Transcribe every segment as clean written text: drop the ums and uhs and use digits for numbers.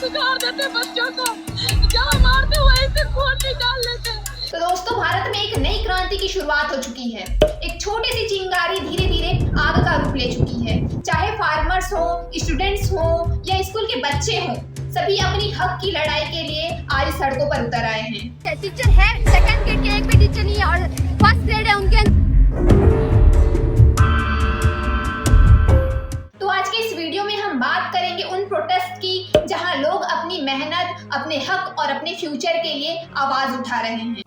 बिगाड़ देते बच्चों को, जहाँ मारते वहीं से खून निकाल लेते। तो दोस्तों, भारत में एक नई क्रांति की शुरुआत हो चुकी है। एक छोटी सी चिंगारी धीरे धीरे आग का रूप ले चुकी है। चाहे फार्मर्स हो, स्टूडेंट्स हो या स्कूल के बच्चे हो, सभी अपनी हक की लड़ाई के लिए आज सड़कों पर उतर आए हैं। टीचर है, सेकंड ग्रेड के एक भी टीचर नहीं है और फर्स्ट ग्रेड है उनके। तो आज के इस वीडियो में हम बात करेंगे उन प्रोटेस्ट की जहां लोग अपनी मेहनत, अपने हक और अपने फ्यूचर के लिए आवाज उठा रहे हैं।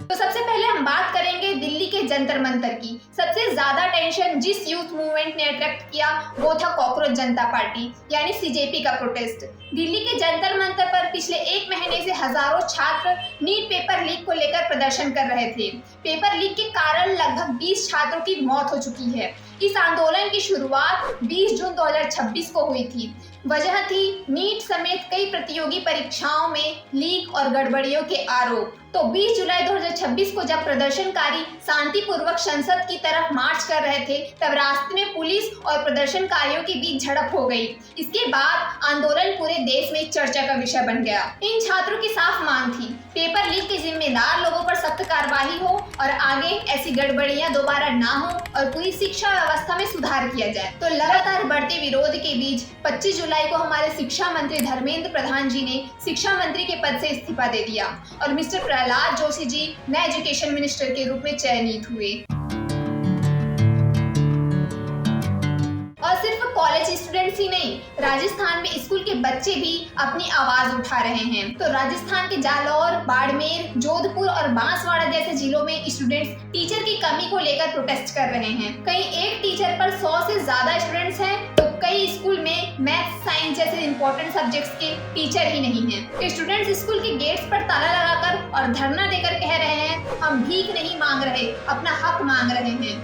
तो सबसे पहले हम बात करेंगे दिल्ली के जंतर मंतर की। सबसे ज्यादा टेंशन जिस यूथ मूवमेंट ने अट्रैक्ट किया वो था कॉकरोच जनता पार्टी यानी सीजेपी का प्रोटेस्ट। दिल्ली के जंतर मंतर पर पिछले एक महीने से हजारों छात्र नीट पेपर लीक को लेकर प्रदर्शन कर रहे थे। पेपर लीक के कारण लगभग 20 छात्रों की मौत हो चुकी है। इस आंदोलन की शुरुआत 20 जून 2026 को हुई थी। वजह थी नीट समेत कई प्रतियोगी परीक्षाओं में लीक और गड़बड़ियों के आरोप। तो 20 जुलाई 2026 को जब प्रदर्शनकारी शांतिपूर्वक संसद की तरफ मार्च कर रहे थे, तब रास्ते में पुलिस और प्रदर्शनकारियों के बीच झड़प हो गई। इसके बाद आंदोलन पूरे देश में चर्चा का विषय बन गया। इन छात्रों की साफ मांग थी, पेपर लीक के जिम्मेदार लोगों पर सख्त कार्रवाई हो और आगे ऐसी गड़बड़ियां दोबारा ना हो और पूरी शिक्षा व्यवस्था में सुधार किया जाए। तो लगातार बढ़ते विरोध के बीच 25 जुलाई को हमारे शिक्षा मंत्री धर्मेंद्र प्रधान जी ने शिक्षा मंत्री के पद से इस्तीफा दे दिया और मिस्टर प्रहलाद जोशी जी नए एजुकेशन मिनिस्टर के रूप में चयनित हुए। और सिर्फ कॉलेज स्टूडेंट्स ही नहीं, राजस्थान में स्कूल के बच्चे भी अपनी आवाज उठा रहे हैं। तो राजस्थान के जालौर, बाड़मेर, जोधपुर और बांसवाड़ा जैसे जिलों में स्टूडेंट्स टीचर की कमी को लेकर प्रोटेस्ट कर रहे हैं। कहीं एक टीचर पर 100 से ज्यादा स्टूडेंट्स हैं, तो कई स्कूल में मैथ, साइंस जैसे इंपॉर्टेंट सब्जेक्ट्स के टीचर ही नहीं हैं। स्टूडेंट्स स्कूल के गेट्स पर ताला लगाकर और धरना देकर कह रहे हैं, हम भीख नहीं मांग रहे, अपना हक मांग रहे हैं।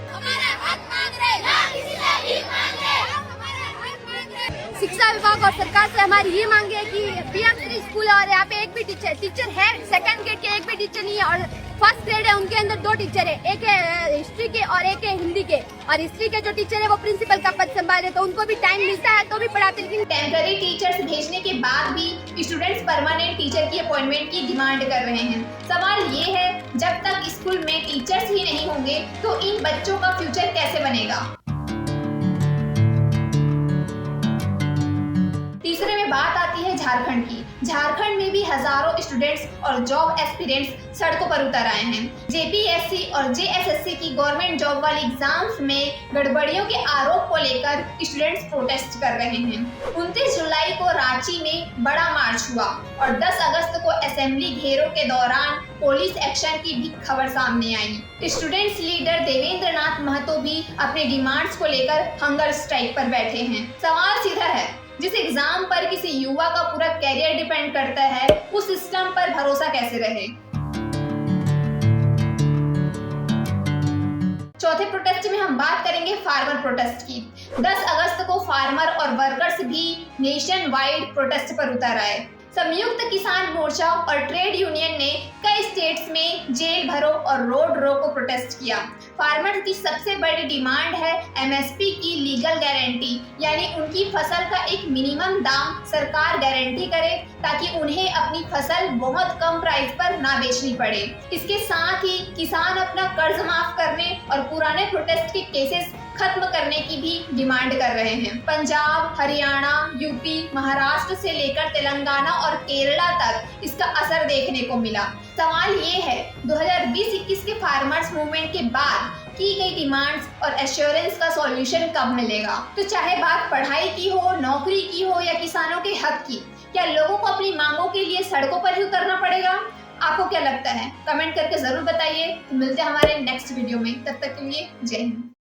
शिक्षा विभाग और सरकार से हमारी ये मांग है कि पीएम स्कूल और यहाँ पे एक भी टीचर है, सेकंड ग्रेड के एक भी टीचर नहीं है और फर्स्ट ग्रेड है उनके अंदर 2 टीचर है, एक है हिस्ट्री के और एक है हिंदी के। और हिस्ट्री के जो टीचर है वो प्रिंसिपल का पद संभाले, तो उनको भी टाइम मिलता है तो भी पढ़ाते। लेकिन टेम्पररी टीचर्स भेजने के बाद भी स्टूडेंट्स परमानेंट टीचर की अपॉइंटमेंट की डिमांड कर रहे हैं। सवाल ये है, जब तक स्कूल में टीचर्स ही नहीं होंगे तो इन बच्चों का फ्यूचर कैसे बनेगा। तीसरे में बात आती है झारखंड की। झारखंड में भी हजारों स्टूडेंट्स और जॉब एस्पिरेंट्स सड़कों पर उतर आए हैं। जेपीएससी और जेएसएससी की गवर्नमेंट जॉब वाली एग्जाम्स में गड़बड़ियों के आरोप को लेकर स्टूडेंट्स प्रोटेस्ट कर रहे हैं। 29 जुलाई को रांची में बड़ा मार्च हुआ और 10 अगस्त को असेंबली घेरों के दौरान पुलिस एक्शन की भी खबर सामने आई। स्टूडेंट्स लीडर देवेंद्र नाथ महतो भी अपने डिमांड्स को लेकर हंगर स्ट्राइक पर बैठे हैं। सवाल सीधा है, जिस एग्जाम पर किसी युवा का पूरा कैरियर डिपेंड करता है, उस सिस्टम पर भरोसा कैसे रहे। चौथे प्रोटेस्ट में हम बात करेंगे फार्मर प्रोटेस्ट की। 10 अगस्त को फार्मर और वर्कर्स भी नेशन वाइड प्रोटेस्ट पर उतर आए। संयुक्त किसान मोर्चा और ट्रेड यूनियन ने कई स्टेट्स में जेल भरो और रोड रोको प्रोटेस्ट किया। फार्मर की सबसे बड़ी डिमांड है एमएसपी की लीगल गारंटी, यानी उनकी फसल का एक मिनिमम दाम सरकार गारंटी करे ताकि उन्हें अपनी फसल बहुत कम प्राइस पर ना बेचनी पड़े। इसके साथ ही किसान अपना कर्ज माफ करने और पुराने प्रोटेस्ट के केसेस खत्म करने की भी डिमांड कर रहे हैं। पंजाब, हरियाणा, यूपी, महाराष्ट्र से लेकर तेलंगाना और केरला तक इसका असर देखने को मिला। सवाल ये है, 2020-21 के फार्मर्स मूवमेंट के बाद की गई डिमांड्स और एश्योरेंस का सॉल्यूशन कब मिलेगा। तो चाहे बात पढ़ाई की हो, नौकरी की हो या किसानों के हक की, क्या लोगों को अपनी मांगों के लिए सड़कों पर ही उतरना पड़ेगा? आपको क्या लगता है? कमेंट करके जरूर बताइए। मिलते हैं हमारे नेक्स्ट वीडियो में, तब तक के लिए जय हिंद।